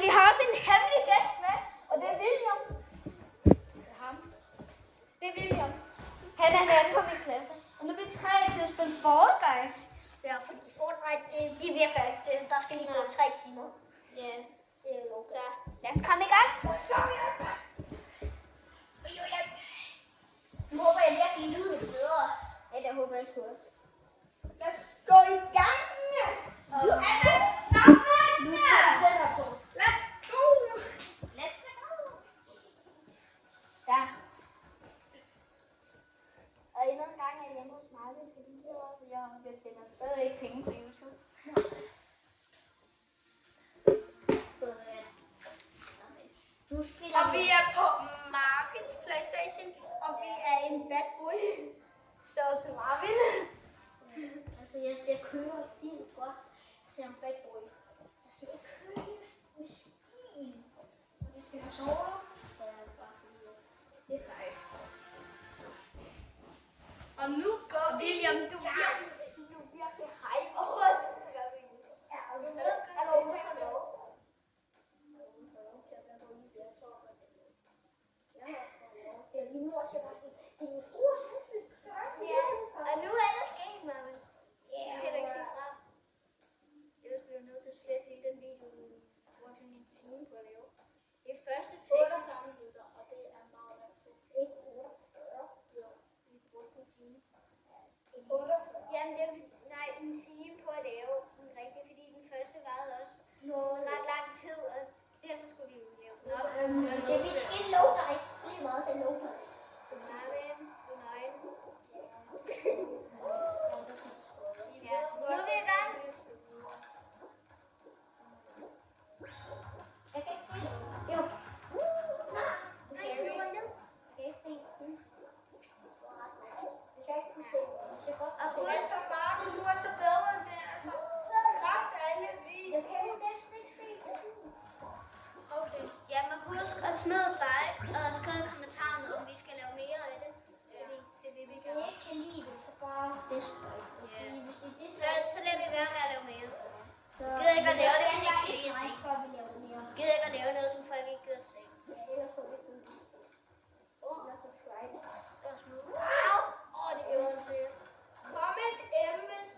vi har også en hemmelig gæst med, og det er William. Det er ham. Det er William. Han er en anden fra min klasse. Og nu er vi 3 til at spille Fall Guys. Ja, fordi Fortnite, de virker ikke. Der skal lige gå 3 timer. Ja. Det er jo Så lad os komme i gang. Nu håber jeg virkelig, lyden er bedre. Ja, det håber jeg sgu også. Lad os gå i gang! Nu er det sammen! Nu tager den her på. Let's go! Let's go. Så. Og endnu en gang er jeg hjemme hos Marvin, fordi jeg tjener stadig ikke penge på YouTube. Nu spiller Og vi er på Marvins PlayStation, og vi er en bad boy. Så til Marvin. Altså, jeg kører stil godt. Selvom bad boy. Altså, jeg kører med stil. Vi skal have sover. Så er det bare fordi, det er sejst. Og nu går William, du er virkelig hype over det. Ja, og du ved, er der nogen, der lov? Det er min mor, siger bare sådan, det er en stor sandsynlighed, du skal Ja, og nu er der sket, Marvin. Du kan da ikke sige fra. Ellers bliver du nødt til at slette hele den video, du brugte en time på at lave. Det er første take. 48 minutter, og det er meget lang tid. Ikke 48? Jo, Vi brugte en time. 48. Jamen, det er, nej, en time på at lave den rigtige, fordi den første varede også ret lang tid, og derfor skulle vi jo lave den op. Det er måske en low dig. Lige meget, den low dig. Marvin, du er nøgen. Ja, nu er vi i gang. Jeg kan ikke se det. Jo. Nej, du var ned. Jeg kan ikke se det. Jeg kan ikke kunne se det. Jeg ser godt. Og du er så Marvin, du er så bedre end det, altså. Kraft af alle vis. Jeg kan jo næsten ikke se det. Okay. Ja, men husk at smide et like, og skriv i kommentarerne, om vi skal lave mere af det. Fordi det vil vi Hvis jeg gøre. ikke kan lide det, så bare dislike. Hvis I Så, dislike, så lader vi være med at lave mere. så gider ikke at lave det, jeg hvis skal ikke ikke kan lide at se. like, før vi laver mere. Gider ikke at lave noget, som folk ikke gider se. Ja, ellers får vi ikke ud. Eller subscribes. Det var smooth. Au! Det gjorde den til. Comment M, hvis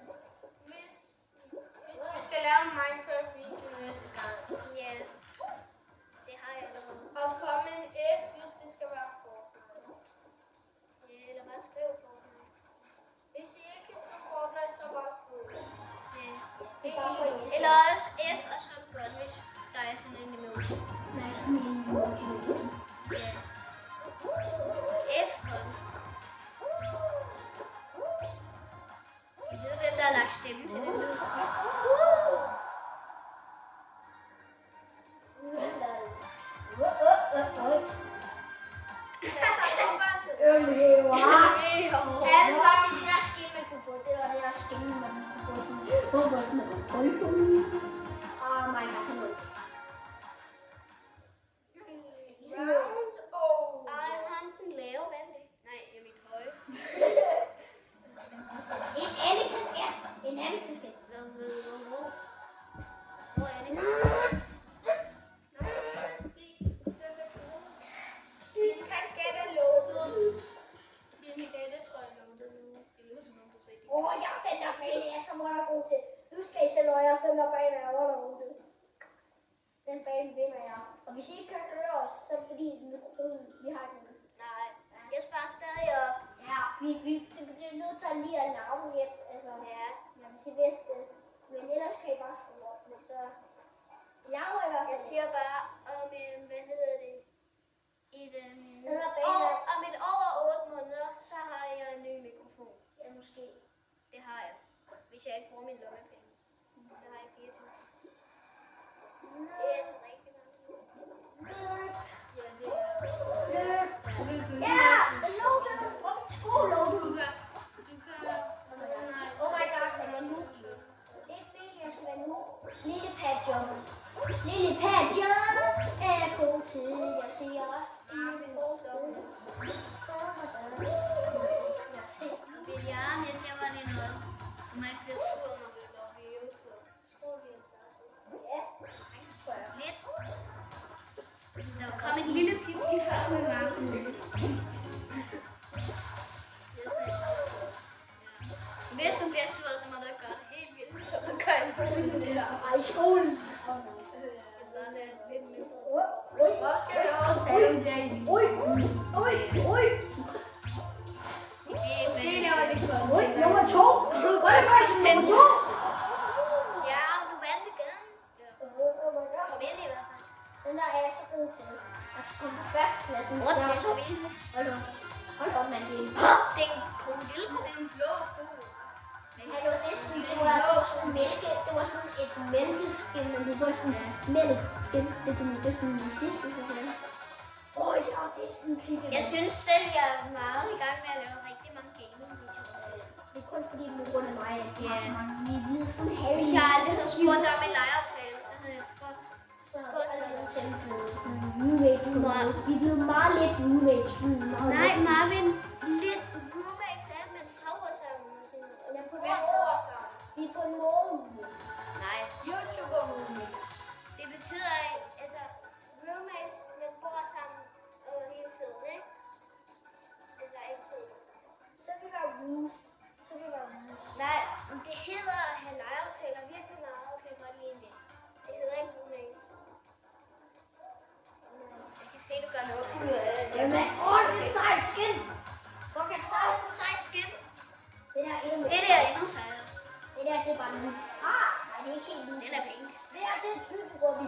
vi skal lave en Minecraft-video næste gang. Ja. Det har jeg allerede. Og comment F, hvis det skal være Fortnite. Ja, eller bare skriv Fortnite. Hvis I ikke kan skrive Fortnite, så bare skriv. Ja. Det er bare for en. Eller også F og så godt, hvis der er sådan en emoji. Nej, sådan en emoji. Ja. F godt. Jeg ved, hvem der har lagt stemme til det lyd. Alle sammen, det der skin, man kunne få. Det var det der skin, man kunne få. Hvor var sådan noget? Oh my god, det var Round O. Ej, han den lave, hvad er det? Nej, jeg er mit høje. en anden kasket. En anden kasket. Hvor? Hvor er det? Din kasket er loadet. Din kasket tror jeg er loadet nu. Det lyder som om du sagde det. Ja, den der bane er så meget god til. Nu skal I selv øje, den der bane er underhovedet. Den bane vinder jeg. Og hvis I ikke kan høre os, så er det fordi mikrofonen, vi har den. Nej, jeg sparer stadig op. Ja, vi bliver nødt til at lige at larme lidt. Altså, Ja. ja, hvis I vidste det. Men ellers kan I bare skrue op. Men så larmer i hvert Jeg fald. siger bare om, hvad hedder det? Den her bane er... Om et år og 8 måneder, så har jeg en ny mikrofon. Ja, måske. Det har jeg. Hvis jeg ikke bruger min lommepenge. Så har jeg 24. Det er så rigtig meget. Ja, det er. Ja, den loaded. Og min sko loaded. Du kan... Nej. Oh my god, den er nu. Det er ikke meningen, jeg skal være nu. Lille Padjum. Lille Padjum er god til. Jeg siger William, jeg siger bare lige noget. Du må ikke blive sur, når vi går på YouTube. Ja, Lidt. Der var kommet et lille pip i før med varmen. Hvis du bliver sur, så må du ikke gøre det helt vildt, som du gør i skolen. Ej, i skolen. Hvor skal vi over tale om det? Ui. Måske laver det kun. Ui, nummer 2. Nummer 2. Ja, du vandt igen. Kom ind i hvert fald. Den der er jeg så god til. Jeg skal komme på førstepladsen. Hvor er det så vildt? Hold op, mand. Det er Det er en krokodille, det er en blå ko. Hallo, det er sådan, det var sådan mælke, det var sådan et mælkeskin, men det var sådan mælkeskin. Det er sådan det sidste, så sådan. Ja, det er sådan pigge. Jeg synes selv, jeg er meget i gang med at lave rigtig mange gaming-videoer. Det er kun fordi, det er på grund af mig, at jeg har så mange lige sådan halve. Hvis jeg aldrig havde spurgt dig om en legeaftale, så havde jeg godt. Så har jeg aldrig nogensinde blevet sådan roommates. Vi er blevet meget lidt roommates. Nej, Marvin, lidt roommates er, men sover sammen. Og sådan noget. Jeg er på Hvem en bor sammen? Vi er på en måde roommates. Nej, YouTuber roommates. det betyder, altså, roommates, man bor sammen hele tiden, ikke? Altså, altid. Så vi var rooms. Nej, det hedder at have legeaftaler virkelig meget, og kan jeg godt lide det. Det hedder ikke roommates. Jeg kan se, du gør noget ud af det. Jamen, det er et sejt skin. Hvor kan det Åh, et sejt skin. Det der er endnu mere. Det der er endnu sejere. Det der, det er bare nu. Nej, det er ikke helt nu. Den er pink. Det der, det er tykkegummi.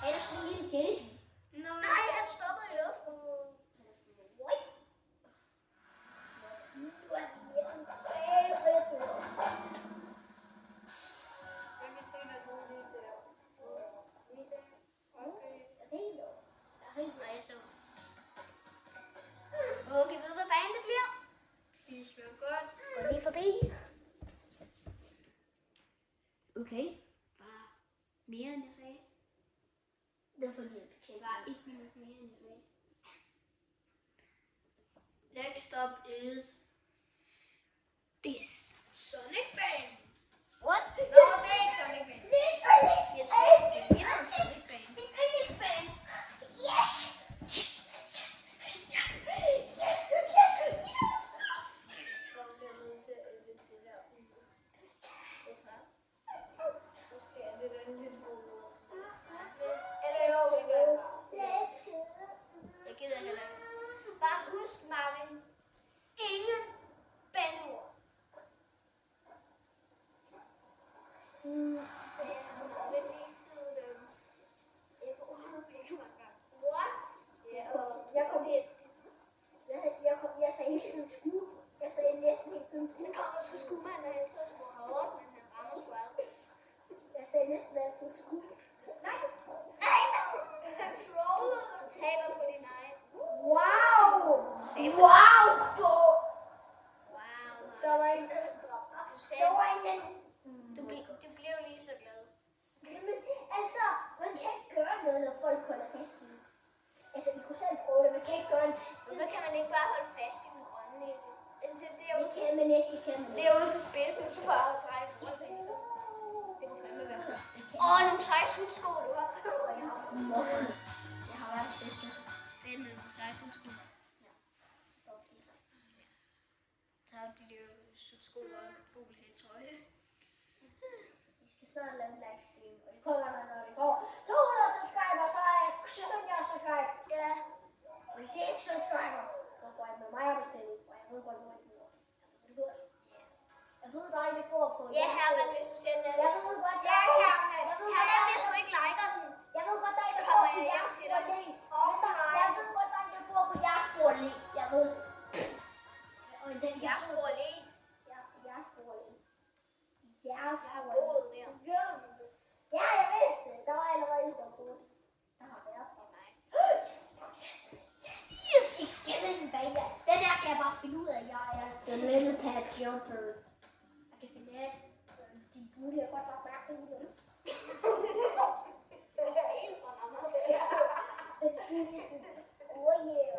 Er der sådan en lille jelly? Nej, han stoppede i luften. Han er sådan en white. Nu er vi hjemme bagved. Jeg kan se, at du lige der. Okay. Ja, det er helt lov. Jeg er helt Nej, så. Okay, ved du, hvad banen det bliver? Det smager godt. Gå lige forbi. Okay. Bare mere, end jeg sagde. Det er fordi, jeg kan Bare 1 minut mere, end jeg sagde. Next up is This. Sonic Bane. What? Nå, det er ikke Sonic Bane. Jeg tror, det ligner en Sonic Bane. Min yndlingsbane. Yes! Så bliver jeg nødt til at edite det der ud. Så skal jeg lidt lidt ud. Eller jo, det gør jeg bare. Jeg gider heller ikke. Bare husk, Marvin. Ingen bandeord. What? Jeg sagde hele tiden skue. Jeg sagde næsten hele tiden Så skue. kommer der sgu skummeren, og han slår sgu hårdt, men han rammer sgu aldrig. Jeg sagde næsten altid skue. Nej. Ej, han troller. Du taber på din egen. Wow! sagde- Wow! Wow, Der var en Du Det sagde, var en... du blev lige så glad. Jamen, altså, man kan ikke gøre noget, når folk holder fast i det. Altså, I kunne selv prøve det, man kan ikke gøre en skid. Hvorfor kan man ikke bare holde fast i den grønne i det? Altså, det er jo Det kan man ikke, det kan man det ikke. er ude på spidsen, så bare at dreje rundt. Det må fandme være først. Nogle seje sudsko, du har. Og jeg har mobbet. Jeg har været bedste. Det er nogle seje sudsko. Så har de der sudsko og gulhed trøje. Vi skal snart lave en livestream, og det kommer, når det går 200 subscriber, så er jeg 700 subscriber. Ja. Og hvis det er ikke subscriber, så får jeg med mig at bestille, og jeg ved godt, hvor I bor. Jeg ved dig, det bor på. Ja, Herman, hvis du sender den. Jeg ved godt, Ja, jeg Herman. Jeg ved Herman, godt, hvis du ikke liker den. jeg ved godt, der Så bor kommer på jeg hjem jeres til dig. bordlæg. Jeg ved godt, der bor på jeres bordlæg. Jeg ved det. Og den Jeg spor lige. jeres bordlæg. Jeres Jeg har bordlæg. boet der. Ja, jeg vidste det. Der var allerede en, der boede. Der har været der. Nej. Yes! Igen en bane. Den der kan jeg bare finde ud af. Jeg er den lille pat jumper. Jeg kan finde af. Din booty er godt nok mærke ud af det. Helt fra Randers. Den booty er sådan, oh yeah.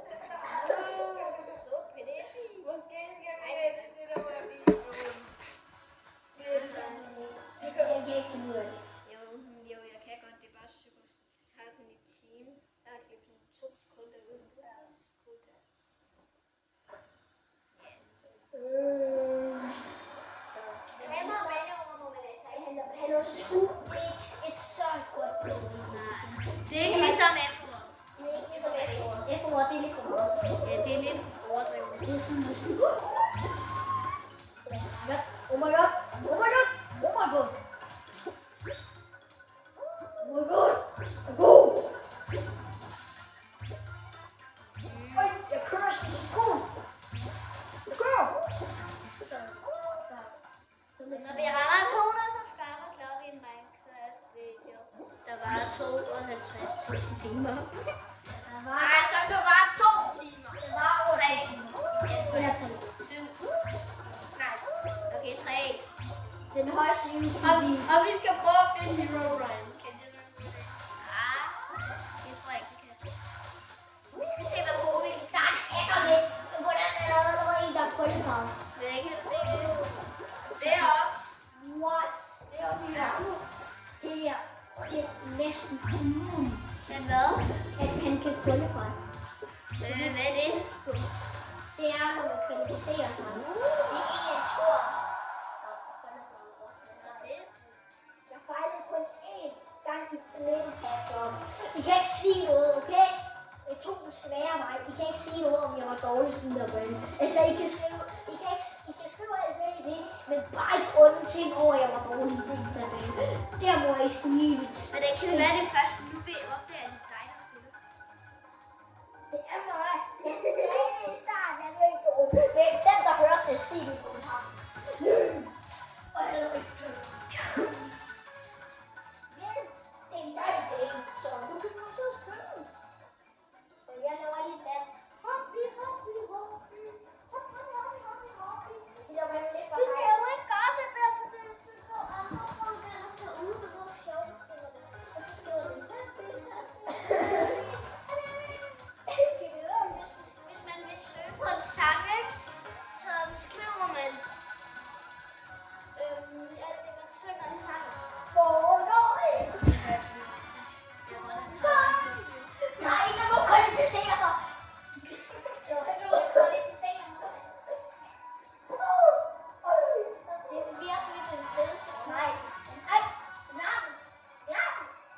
Så pretty. Måske skal vi have det der, hvor jeg bliver Jeg kan ikke finde ud af det. Jo, jeg kan godt. Det er bare super. Det tager sådan en time. det er ikke et så godt blod. Det er ikke ligesom efterår. Det er ikke ligesom efterår. Efterår, det er lidt for meget. Ja, det er lidt overdrevet. Det er sådan lidt sådan. Oh my god! Oh my god! Oh my god! Oh my god! Go! Oj, jeg kører sådan en sekund. Go! Når vi rammer 200 subscriber, så laver vi en Minecraft-video. Der var 52.000 timer. Nej, så det var 2 timer. Det var over 2 timer. Ja, 3. 7. 7. Nej. Okay, 3. Den højeste YouTube-video. Og vi skal prøve at finde Hero Brian. Kan det være muligt? Ah, det tror jeg ikke, det kan. Vi skal se, hvad gode vi kan. Der er en hacker med. Hvordan er der allerede en, der er krøllefarvet? Vil jeg ikke se det? Det er også. What? Det er også her. Det er næsten umuligt, Men hvad? at han kan krøllefare. Hvad er det? Det er, når man kvalificerer sig. Det er ikke en stor. Jeg fejlede kun én gang i Blade Pack. I kan ikke sige noget, okay? Jeg tog den svære vej. I kan ikke sige noget, om jeg var dårlig sådan der brand. Altså, I kan skrive alt det i det, men bare ikke onde ting over, at jeg var dårlig i det der brand. Der må jeg sgu lige vide. Men det kan være det første, du ved opdage, at det er dig, der spiller. Det er mig. Jeg sagde det i starten, jeg ved ikke ondt. Men dem, der hørte det, sig det i kommentaren. Og jeg er rigtig glad. Men det er en dejlig dag, så nu kan du så spille. Og jeg laver lige en dans. Hoppi, hoppi, hoppi. Hoppi, hoppi, hoppi, hoppi. Det der var lidt for Du skal jo ikke gøre det der, for det så går andre folk der, og så ude på noget sjovt, så skriver det. Og så skriver det. Hvis man vil søge på en sang, ikke? Så skriver man alt det, man synger i sangen. Fornøjelse. Nej, der må kvalificere sig. Jo, han må kvalificere mig. Det er virkelig den fedeste. Nej. Nej. Nej. Ja.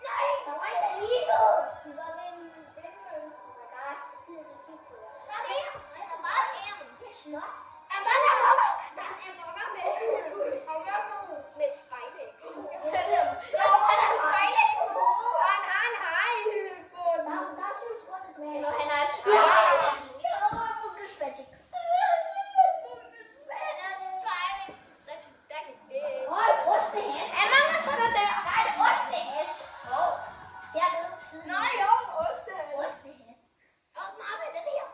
Nej. Der var ikke alligevel. Du var ved en vindmølle. Oh my god, så gider vi kigge på det. Der er det. Der var en. Det er snot. Der er en rocker med et spejlæg. Jo, han er fejlet på hovedet. Han har en hej på den. Der er 7 sekunder tilbage. Eller han har et Ja, spejlæg. Bundesvægtig. Han har et spejlæg. Der kan det. Øj, ostehat. Among Us er der der. Der er et ostehat. Dernede på siden. Nej, jo, ostehat. Ostehat. Og Marvin, det er der.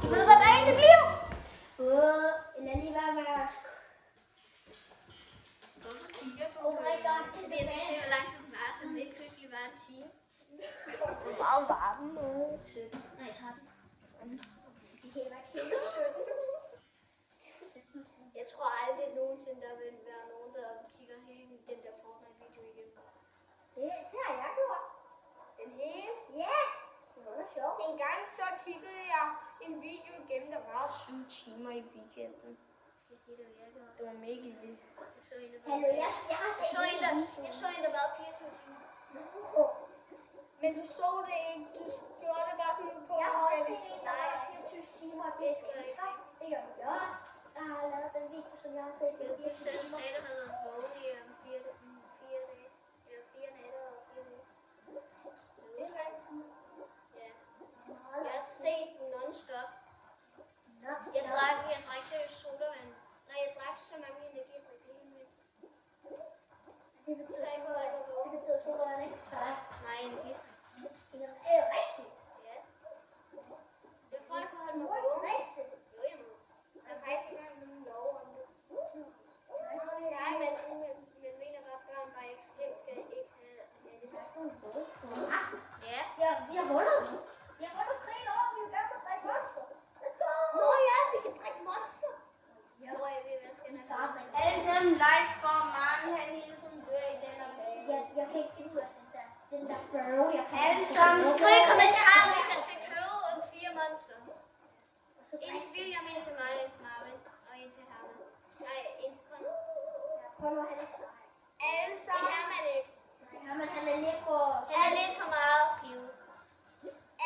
Du ved, hvad dagen det bliver? Lad lige være med at Hvorfor kigger du? Oh my god, det Det er er se, hvor lang tid den var, så det ikke pludselig var en time. Hvor meget var den nu? 17. Nej, 13. Det er heller ikke helt 17. Jeg tror aldrig nogensinde, der vil være nogen, der kigger hele den der Fortnite-video igen. Det har jeg gjort. Den hele? Ja, det var da sjovt. En gang så kiggede jeg en video igennem, der var 7 timer i weekenden. Det er det, jeg gjorde. Det var mega vildt. Jeg så en, der Hallo, jeg har set jeg så en, der var 24 timer. Men du så det ikke. Du gjorde det bare sådan på Jeg har også set forskellige en, der var tider. 24 timer. Det er mennesker. Det gør Bjørn. Der har lavet den video, som jeg har set. Vil Det du er huske, 24 at du timer. sagde, der havde været vågen i 4 dage? Eller 4 nætter og 4 dage? Det er lang tid. Ja. Jeg har set den non-stop. Nå, Jeg drak seriøst sodavand. Nej, jeg drak så mange energidrik lige med. det betyder solvand, ikke? For dig. Nej, energi. Det er jo rigtigt. Ja. Jeg tror, jeg kunne holde Det mig er ikke vågen. rigtigt. Jo, jeg må. Der er faktisk ikke engang nogen lov om det. Nej, men mener bare, at børn bare ikke helst skal ikke have det. Ja. Ja, vi har vundet. Vi har vundet krigen over, vi vil gerne drikke monster. Let's go! Nå ja, vi kan drikke monster. Ja. Hvor jeg ved, hvad skal Min jeg far have? drikker. Alle dem like for mange, han hele tiden dør i den og bag. Jeg kan ikke finde ud af den der bro, jeg kan Alle ikke sammen finde ud af. Skriv i kommentaren, hvis jeg skal købe 4 monster. Og så En til William, en til mig, en til Marvin og en til Harvey. Nej, en til Conor. Hvornår han er sej. Alle Det sammen. kan man ikke. Nej, han er lidt for... Han er lidt for meget piv.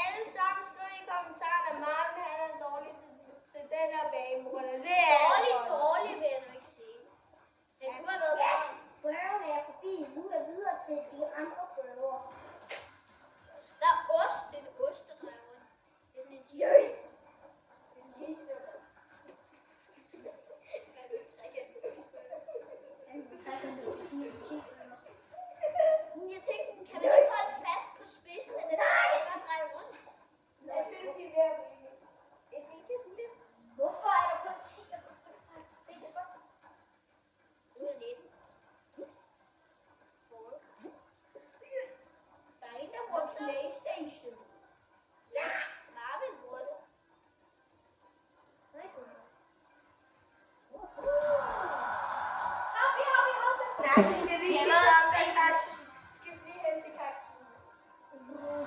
Alle sammen skriv i kommentarerne, at Marvin han er dårlig til den her bane. på grund af det er Dårlig vil jeg nu ikke sige. Han kunne have været Yes! Brown er forbi. Nu er jeg videre til de andre prøver. Der er ost. Det er ostedreveren. Det er sådan en Jøj! Jeg tænkte sådan, kan man ikke holde fast på spidsen af den her, og bare dreje rundt? Jeg synes, de er ved at blive. Jeg tænkte sådan lidt. Hvorfor er der kun 10 og kun 5? Det er så godt. Ud af 19. Der er en, der bruger PlayStation. Ja! Marvin bruger det. Nej, godt. Nej, vi skal lige Ja, kigge hvad? om den kaktus. Skal vi lige hen til kaktus?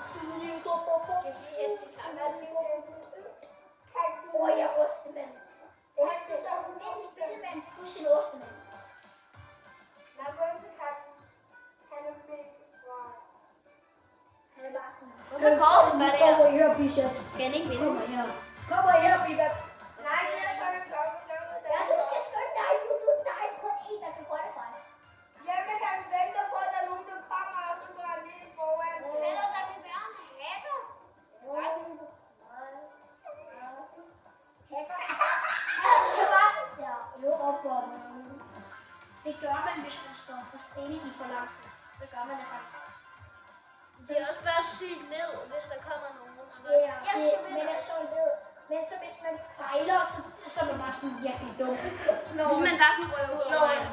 Skal vi lige hen til kampen? Kaktus. Jeg er ostemand. Kaktus er En spillemand plus en ostemand. Lad os gå ind til kaktus. Han er mega strong. Han er bare sådan... Hvad her, Bishop. Skal han ikke vinde? Kommer her, Bishop. Nej, det er sådan en gammel der. Ja, du skal skynde dig. Der er kun en, der kan qualify. Jamen, han venter på, at der er nogen, der kommer, og så går han lige foran. Eller der kan være en hacker. Det gør man, hvis man står for stille i for lang tid. Det gør man det faktisk. Det er også bare sygt ned, hvis der kommer nogen. Og man, Ja, jeg skal men vinde. er så ved. Men så hvis man fejler, så er man bare sådan virkelig dum. Hvis man bare kan røve ud Nå, over ja. en.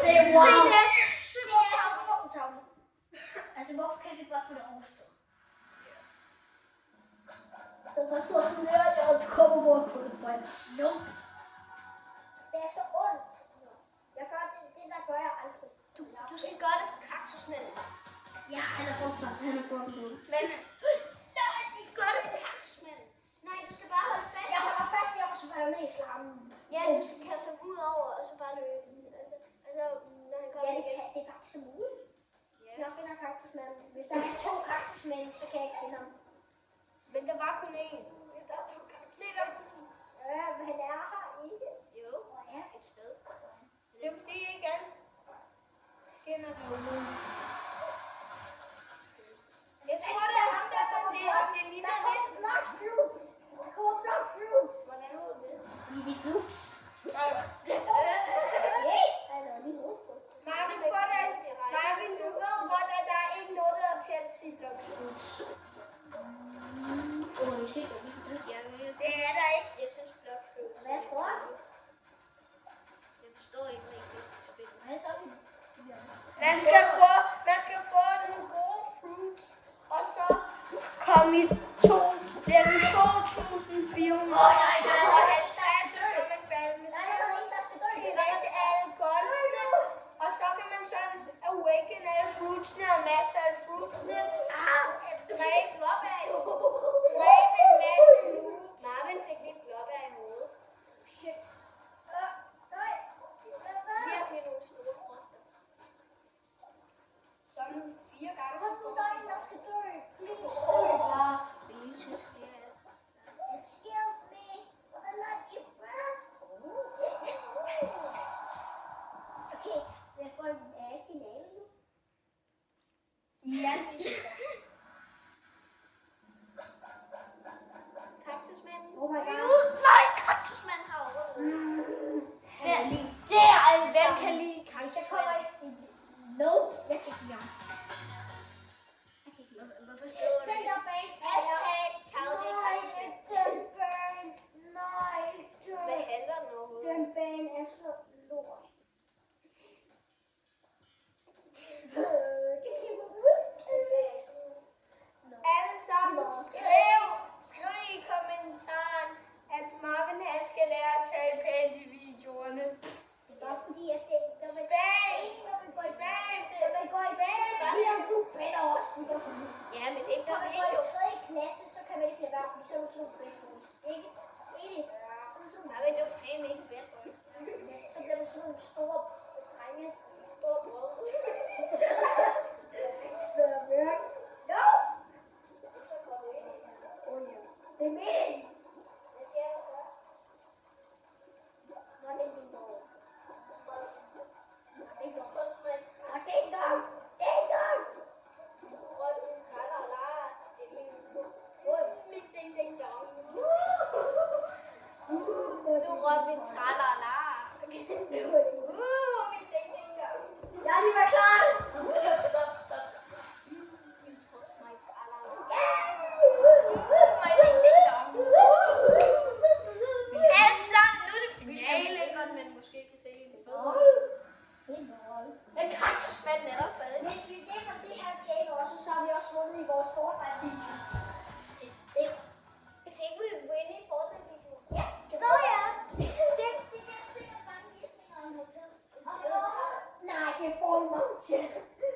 Se, wow. Se, det er Det er så fucking tavle. Altså, hvorfor kan vi ikke bare få det overstået? Så forstår sådan her, og du kommer rundt på det, Brian. Nope. Det er så ondt. Jeg gør det der gør jeg aldrig. Du skal gøre det på kaktusmanden. Ja, han er fucking dum. Men nej, gør det på kaktusmanden. Nej, du skal bare holde fast. Jeg holder fast i ham, så falder ned i slammen. Ja, du skal kaste ham ud over, og så bare løbe. Altså når han kommer Ja, det, igen. kan, det er faktisk muligt. Ja. Jeg finder kaktusmanden. Hvis der er 2 kaktusmænd, så kan jeg ikke finde ham. Men der var kun én. Hvis der er 2 kaktus. Se der. Ja, men han er her ikke. Jo, Ja. et sted. Det er fordi, ikke alle skinner derude. Jeg tror, det er ham, der kommer på. Det ligner Der kommer lidt. block fruits. Der kommer block fruits. Hvordan ud det? Fordi det er fruits. Marvin, for det. Marvin, du ved godt, at der er ikke noget, der er Pepsi Block Fruits. Det er der ikke. Jeg synes blokfløde. Hvad for? Jeg forstår ikke rigtig spillet. Hvad så vi? Man skal få nogle gode fruits, og så komme i det er 2.400 og 50, så man falder med Der er en, der skal dø. direkt alle golfene, og så kan man sådan awaken alle fruitsene og master alle fruitsene. Dræbe Blåbær i hovedet. en masse nu. Marvin fik lige blåbær i hovedet. Shit. Virkelig nogle store frugter. Sådan 4 gange så Hvorfor store. der er en, der skal dø? Please. Vil I synes flere af? Excuse me. Hvordan er det? Okay, jeg får en finale nu. Ja, Kaktusmanden. Oh my god. Nej, kaktusmanden har overlevet. Det er altså. Hvem kan lide Jeg kommer kaktusmanden? ikke. No, jeg kan ikke lide ham. Jeg kan ikke lide ham. Hvorfor skriver du Den det? der bag er... Hashtag Tavle Nej, kaktusmanden. den bag. Nej, Hvad handler den overhovedet? den bag er så lort. Alle sammen skriv i kommentaren, at Marvin han skal lære at tale pænt i videoerne. Det er bare fordi, at det... Spam! Når vi går i Spam det! Når vi går i William, du bander også. Ja, men det er ikke Når på man går video. i 3. klasse, så kan man ikke lade være, fordi så er du sådan nogle bedboys. Ikke? Enig? Så er du sådan Marvin, det er jo fandme ikke bedre. så bliver man sådan nogle store drenge. drenge. Stor brød. No! Så går vi ind i det. Det er meningen. Hvad sker der så? Nå, det er din dog. Småsmæt. Og det er en gang. Det er en gang. Rundt i tralala. Mit ding ding dong. Du råbte en tralala. Mit ding ding dong. Jeg er lige været klar. You touch my tralala. Yeah! My ding ding dong. Alt sammen, nu er det Jeg finale. ved godt, man måske kan se en fed. Men Kaktusmanden er der stadig. hvis vi vinder det her game også, så har vi også vundet i vores Fortnite-video. Det fik vi win i Fortnite-video. Ja, det Nå var ja. Det kan jeg sikkert mange visninger om her tid. Nej, det er Fall Mountain.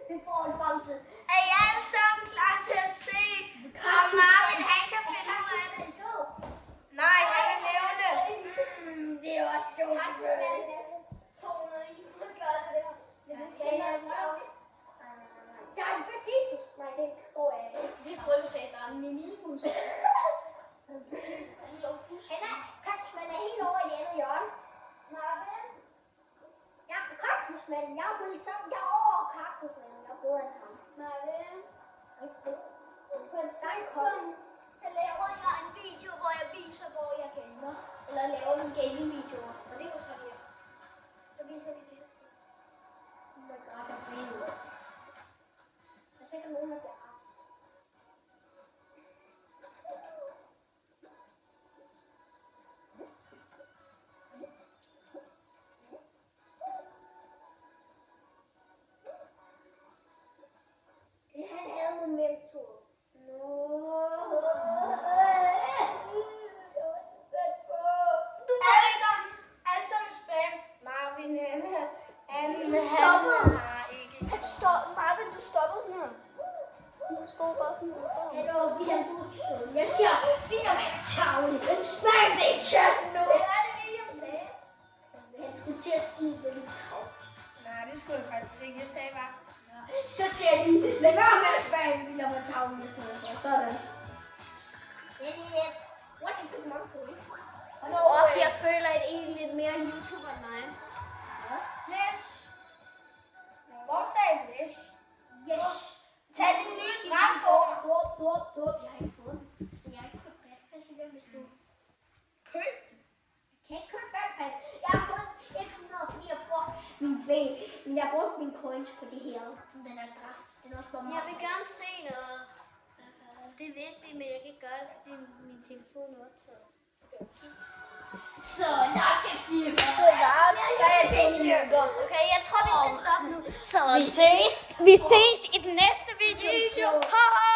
Det er Fall Mountain. Er I alle sammen klar til at se, om Marvin han kan finde ud af det? Nej, han er levende. Det er også dumt. Kaktusmanden er så 200 i. Hvor gør det der? Det er også Der er en Banditus. Nej, det går jeg ikke. Jeg troede, du sagde, at der er en minimus. Anna, kaktusmanden er helt over i det andet hjørne. Marvin? Ja, kaktusmanden. Jeg er på lidt sammen. Jeg er over kaktusmanden. Jeg er bedre end ham. Marvin? På et tidspunkt, Så laver jeg en video, hvor jeg viser, hvor jeg gamer. Eller laver nogle gaming-videoer. Og det er jo så her. Så viser vi det her. oh my god, jeg bliver. Der er sikkert nogen, der bliver ramt. Han havde nogle mentor. Alle sammen spam. Marvin, han stoppede. har ikke. Marvin, du stoppede sådan her. Du står bare sådan her. Hallo, William, du er sød. Jeg siger, William er tavlig. Jeg spørger det i chatten nu. Hvad var det, William sagde? Han skulle til at sige, det er lidt travlt. Nej, det skulle jeg faktisk ikke. Jeg sagde bare. Så siger jeg lige, lad være med at spørge, William er tavlig. Sådan. What you put on for it? Jeg føler, at I er lidt mere YouTuber end mig. Læs. Hvor sagde Læs? Yes. Tag din nye strandbog. Jeg har ikke fået den. Altså, jeg har ikke købt badpass, William, hvis du... Køb. Jeg kan ikke købe badpass. Jeg har fået 100, fordi jeg brugte min ben. Men jeg brugte mine coins på det her. Den er græft. Den er også bare Jeg meget. vil gerne se noget. Det er vigtigt, men jeg kan ikke gøre det, fordi min telefon er optaget. Så, lad os ikke sige det. Okay, jeg tror, vi skal stoppe nu. Så vi ses. Vi ses i den næste video. Hej.